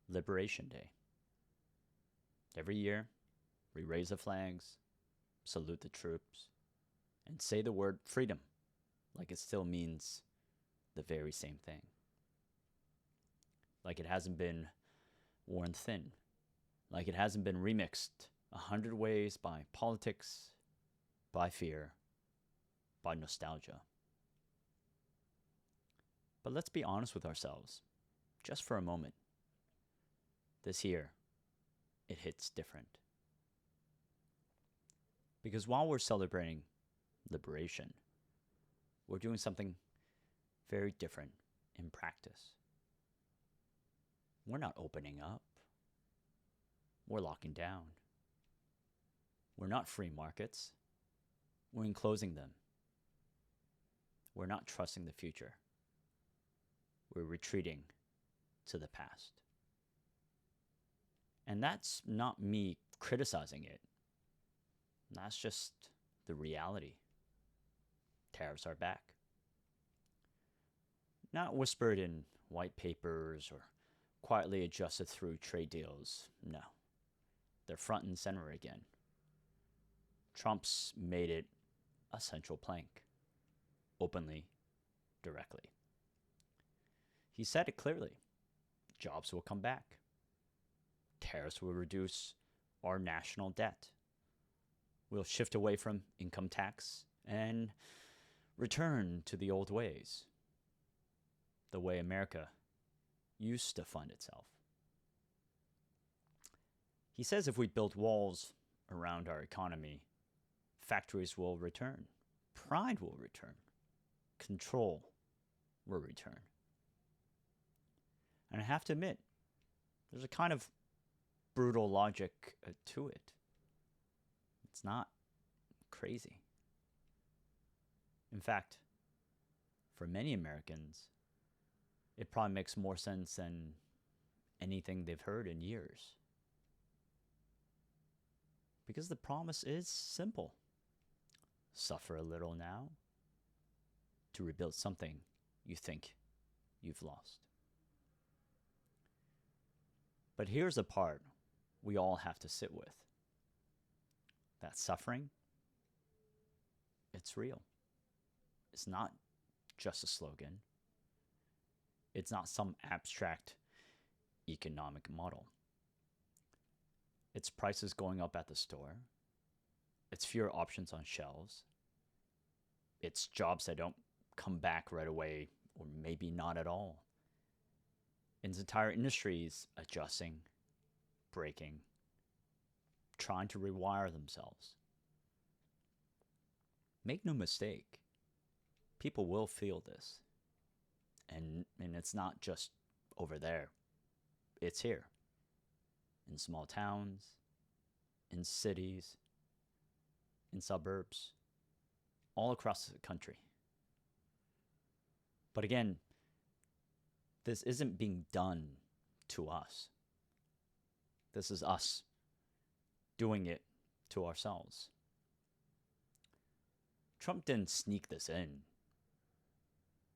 Liberation Day. Every year, we raise the flags, salute the troops, and say the word freedom like it still means the very same thing. Like it hasn't been worn thin. Like it hasn't been remixed 100 ways by politics, by fear, by nostalgia. But let's be honest with ourselves, just for a moment. This year, it hits different. Because while we're celebrating liberation, we're doing something very different in practice. We're not opening up. We're locking down. We're not free markets. We're enclosing them. We're not trusting the future. We're retreating to the past. And that's not me criticizing it. That's just the reality. Tariffs are back. Not whispered in white papers or quietly adjusted through trade deals. No. They're front and center again. Trump's made it a central plank. Openly, directly. He said it clearly. Jobs will come back. Tariffs will reduce our national debt. We'll shift away from income tax and return to the old ways. The way America used to fund itself. He says if we build walls around our economy, factories will return. Pride will return. Control will return. And I have to admit, there's a kind of brutal logic to it. It's not crazy. In fact, for many Americans, it probably makes more sense than anything they've heard in years. Because the promise is simple. Suffer a little now to rebuild something you think you've lost. But here's the part we all have to sit with. That suffering, it's real. It's not just a slogan. It's not some abstract economic model. It's prices going up at the store. It's fewer options on shelves. It's jobs that don't come back right away, or maybe not at all. It's entire industries adjusting, breaking, trying to rewire themselves. Make no mistake, people will feel this. And it's not just over there. It's here. In small towns, in cities, in suburbs, all across the country. But again, this isn't being done to us. This is us doing it to ourselves. Trump didn't sneak this in.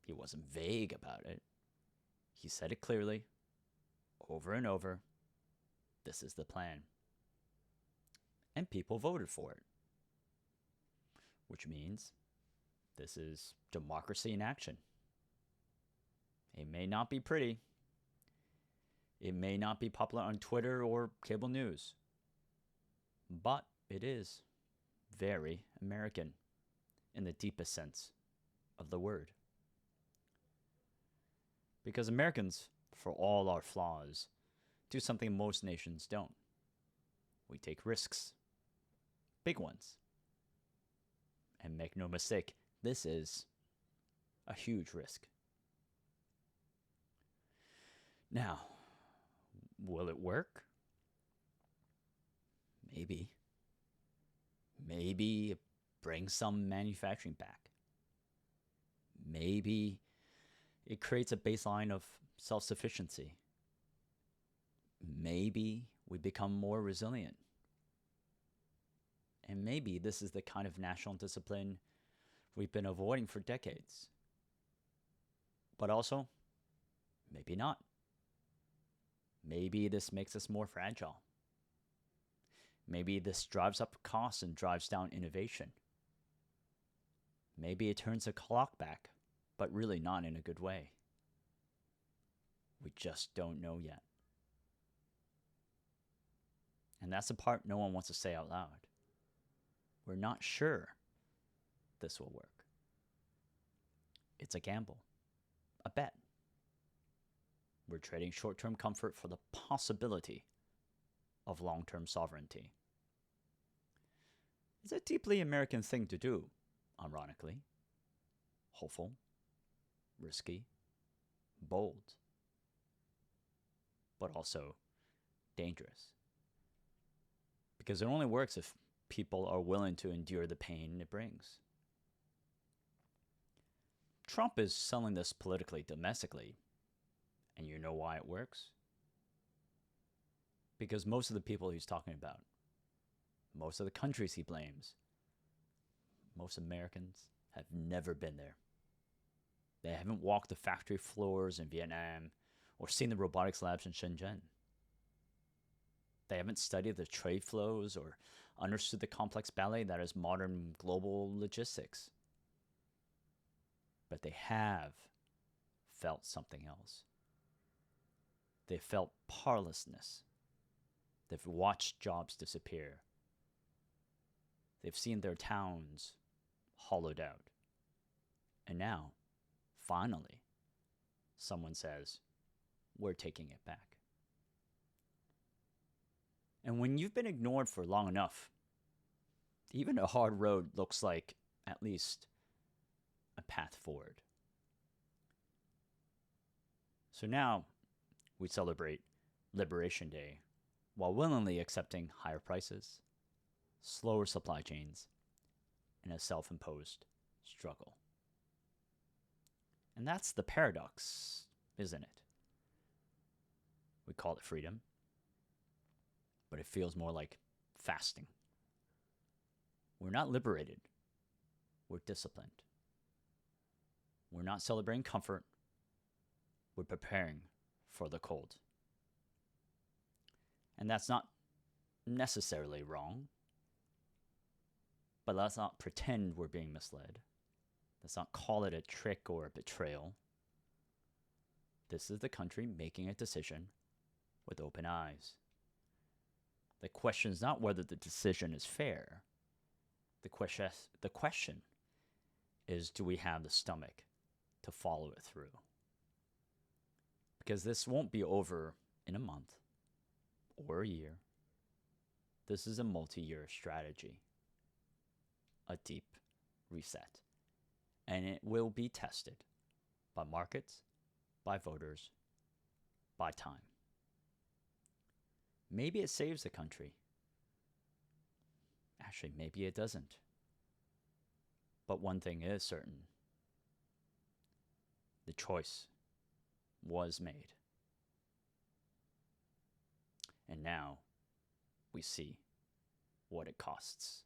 He wasn't vague about it. He said it clearly, over and over. This is the plan. And people voted for it. Which means this is democracy in action. It may not be pretty. It may not be popular on Twitter or cable news. But it is very American in the deepest sense of the word. Because Americans, for all our flaws, do something most nations don't. We take risks. Big ones. And make no mistake, this is a huge risk. Now, will it work? Maybe. Maybe it brings some manufacturing back. Maybe it creates a baseline of self-sufficiency. Maybe we become more resilient. And maybe this is the kind of national discipline we've been avoiding for decades. But also, maybe not. Maybe this makes us more fragile. Maybe this drives up costs and drives down innovation. Maybe it turns the clock back, but really not in a good way. We just don't know yet. And that's the part no one wants to say out loud. We're not sure this will work. It's a gamble, a bet. We're trading short-term comfort for the possibility of long-term sovereignty. It's a deeply American thing to do, ironically. Hopeful, risky, bold, but also dangerous. Because it only works if people are willing to endure the pain it brings. Trump is selling this politically, domestically, and you know why it works? Because most of the people he's talking about, most of the countries he blames, most Americans have never been there. They haven't walked the factory floors in Vietnam or seen the robotics labs in Shenzhen. They haven't studied the trade flows or understood the complex ballet that is modern global logistics. But they have felt something else. They felt powerlessness. They've watched jobs disappear. They've seen their towns hollowed out. And now, finally, someone says, we're taking it back. And when you've been ignored for long enough, even a hard road looks like at least a path forward. So now we celebrate Liberation Day while willingly accepting higher prices, slower supply chains, and a self-imposed struggle. And that's the paradox, isn't it? We call it freedom, but it feels more like fasting. We're not liberated. We're disciplined. We're not celebrating comfort. We're preparing for the cold. And that's not necessarily wrong. But let's not pretend we're being misled. Let's not call it a trick or a betrayal. This is the country making a decision with open eyes. The question is not whether the decision is fair. The question is, do we have the stomach to follow it through? Because this won't be over in a month or a year. This is a multi-year strategy, a deep reset. And it will be tested by markets, by voters, by time. Maybe it saves the country. Actually, maybe it doesn't. But one thing is certain. The choice was made. And now we see what it costs.